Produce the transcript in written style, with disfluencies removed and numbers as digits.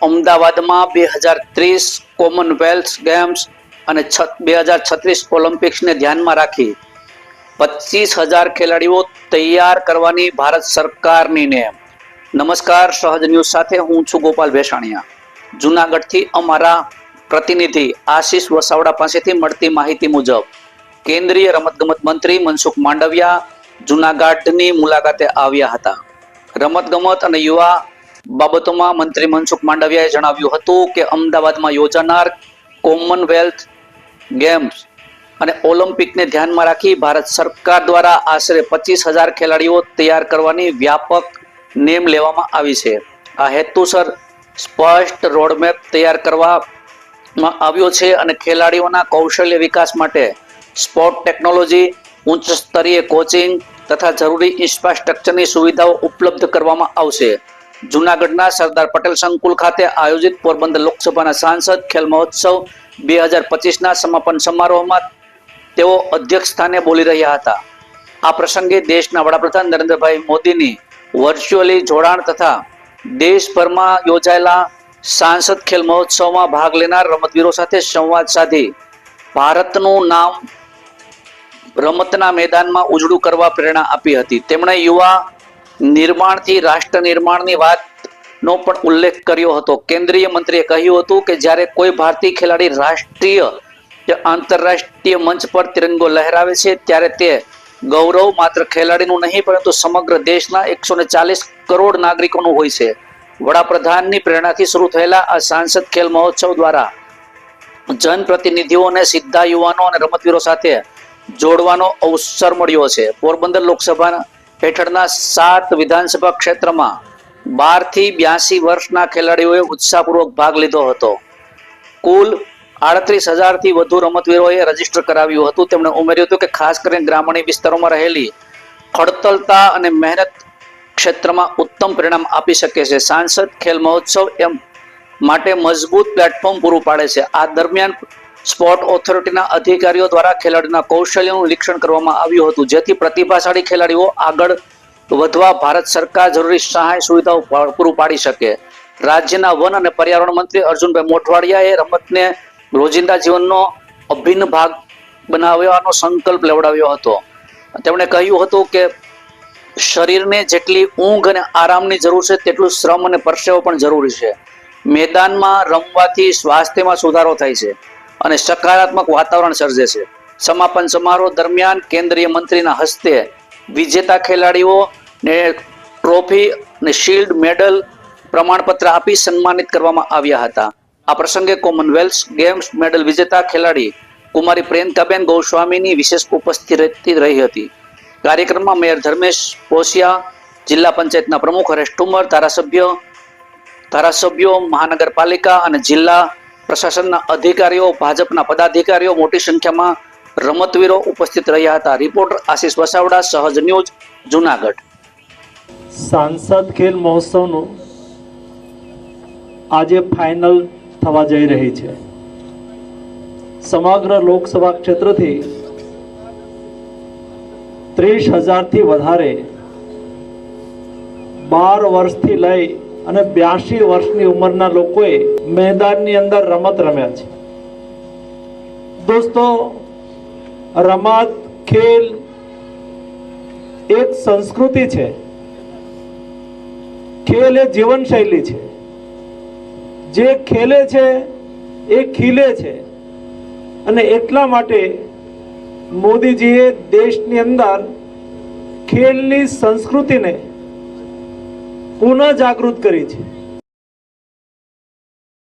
અમદાવાદમાં 2030 Commonwealth games અને 2036 ઓલિમ્પિક્સને ધ્યાનમાં રાખી 25,000 ખેલાડીઓ તૈયાર કરવાની ભારત સરકારની નેમ। નમસ્કાર, સહજ ન્યૂઝ સાથે હું છું ગોપાલ ભેસાણીયા। જૂનાગઢથી અમારા પ્રતિનિધિ આશીષ વસાવડા પાસેથી મળતી માહિતી મુજબ કેન્દ્રીય રમતગમત મંત્રી મનસુખ માંડવિયા જૂનાગઢની મુલાકાતે આવ્યા હતા। રમતગમત અને યુવા બાબતોમાં મંત્રી મનસુખ માંડવિયાએ જણાવ્યું હતું કે અમદાવાદમાં યોજાનાર કોમનવેલ્થ ગેમ્સ અને ઓલિમ્પિકને ધ્યાનમાં રાખી ભારત સરકાર દ્વારા આશરે 25,000 ખેલાડીઓ તૈયાર કરવાની વ્યાપક નેમ લેવામાં આવી છે। આ હેતુસર સ્પષ્ટ રોડમેપ તૈયાર કરવામાં આવ્યો છે અને ખેલાડીઓના કૌશલ્ય વિકાસ માટે સ્પોર્ટ ટેકનોલોજી, ઉચ્ચ સ્તરીય કોચિંગ તથા જરૂરી ઇન્ફ્રાસ્ટ્રક્ચરની સુવિધાઓ ઉપલબ્ધ કરવામાં આવશે। જૂનાગઢના સરદાર પટેલ સંકુલ ખાતે આયોજિત પોરબંદર લોકસભાના સાંસદ ખેલ મહોત્સવ 2025ના સમાપન સમારોહમાં તેઓ અધ્યક્ષ સ્થાને બોલી રહ્યા હતા। આ પ્રસંગે દેશના વડાપ્રધાન નરેન્દ્રભાઈ મોદીની વર્ચ્યુઅલી જોડાણ તથા દેશભરમાં યોજાયેલા સાંસદ ખેલ મહોત્સવમાં ભાગ લેનાર રમતવીરો સાથે સંવાદ સાધી ભારતનું નામ રમતના મેદાનમાં ઉજળું કરવા પ્રેરણા આપી હતી। તેમણે યુવા નિર્માણથી રાષ્ટ્ર નિર્માણની વાતનો પણ ઉલ્લેખ કર્યો હતો। કેન્દ્રીય મંત્રીએ કહ્યું હતું કે જ્યારે કોઈ ભારતીય ખેલાડી રાષ્ટ્રીય કે આંતરરાષ્ટ્રીય મંચ પર તિરંગો લહેરાવે છે ત્યારે તે ગૌરવ માત્ર ખેલાડીનું નહીં પરંતુ સમગ્ર દેશના 140 કરોડ નાગરિકોનું હોય છે। વડાપ્રધાનની પ્રેરણાથી શરૂ થયેલા આ સાંસદ ખેલ મહોત્સવ દ્વારા જનપ્રતિનિધિઓને સીધા યુવાનો અને રમતવીરો સાથે જોડવાનો અવસર મળ્યો છે। પોરબંદર લોકસભા હેઠળના 7 વિધાનસભા ક્ષેત્રમાં 12 થી 82 વર્ષના ખેલાડીઓએ ઉત્સાહપૂર્વક ભાગ લીધો હતો। કુલ 38,000 થી વધુ રમતવીરોએ રજીસ્ટર કરાવ્યું હતું। તેમણે ઉમેર્યું હતું કે ખાસ કરીને ગ્રામીણ વિસ્તારોમાં રહેલી ખડતલતા અને મહેનત ક્ષેત્રમાં ઉત્તમ પરિણામ આપી શકે છે। સાંસદ ખેલ મહોત્સવ એમ માટે મજબૂત પ્લેટફોર્મ પૂરું પાડે છે। આ દરમિયાન સ્પોર્ટ ઓથોરિટીના અધિકારીઓ દ્વારા ખેલાડીઓના કૌશલ્યનું નિરીક્ષણ કરવામાં આવ્યું હતું જેથી પ્રતિભાશાળી ખેલાડીઓ આગળ વધવા ભારત સરકાર જરૂરી સહાય સુવિધાઓ પૂરું પાડી શકે। રાજ્યના વન અને પર્યાવરણ મંત્રી અર્જુનભાઈ મોઢવાડિયાએ રમતને રોજિંદા જીવનનો અભિન્ન ભાગ બનાવવાનો સંકલ્પ લેવડાવ્યો હતો। તેમણે કહ્યું હતું કે શરીરને જેટલી ઊંઘ અને આરામની જરૂર છે તેટલું શ્રમ અને પરસેવો પણ જરૂરી છે। મેદાનમાં રમવાથી સ્વાસ્થ્યમાં સુધારો થાય છે અને સકારાત્મક વાતાવરણ સર્જે છે। સમાપન સમારોહ દરમિયાન કેન્દ્રીય મંત્રીના હસ્તે વિજેતા ખેલાડીઓને ટ્રોફી અને શિલ્ડ મેડલ પ્રમાણપત્ર આપી સન્માનિત કરવામાં આવ્યા હતા। આ પ્રસંગે કોમનવેલ્થ ગેમ્સ મેડલ વિજેતા ખેલાડી કુમારી પ્રિયંકાબેન ગોસ્વામીની વિશેષ ઉપસ્થિતિ રહી હતી। કાર્યક્રમમાં મેયર ધર્મેશ પોસિયા, જિલ્લા પંચાયતના પ્રમુખ હરેશ ઠુમર, ધારાસભ્યો, મહાનગરપાલિકા અને જિલ્લા પ્રશાસનના અધિકારીઓ, ભાજપના પદાધિકારીઓ મોટી સંખ્યામાં રમતવીરો ઉપસ્થિત રહ્યા હતા। રિપોર્ટર આશીષ વસાવડા, સહજ ન્યૂઝ, જૂનાગઢ। સાંસદ ખેલ મહોત્સવનું આજે ફાઇનલ થવા જઈ રહી છે। સમગ્ર લોકસભા ક્ષેત્રથી 30,000 થી વધારે 12 વર્ષથી લઈ અને 82 વર્ષની ઉંમરના લોકોએ મેદાનની અંદર રમત રમ્યા છે। દોસ્તો, રમત ખેલ એક સંસ્કૃતિ છે। ખેલ એ જીવનશૈલી છે। જે ખેલે છે એ ખીલે છે અને એટલા માટે મોદીજીએ દેશની અંદર ખેલની સંસ્કૃતિને પુનઃ જાગૃત કરી છે।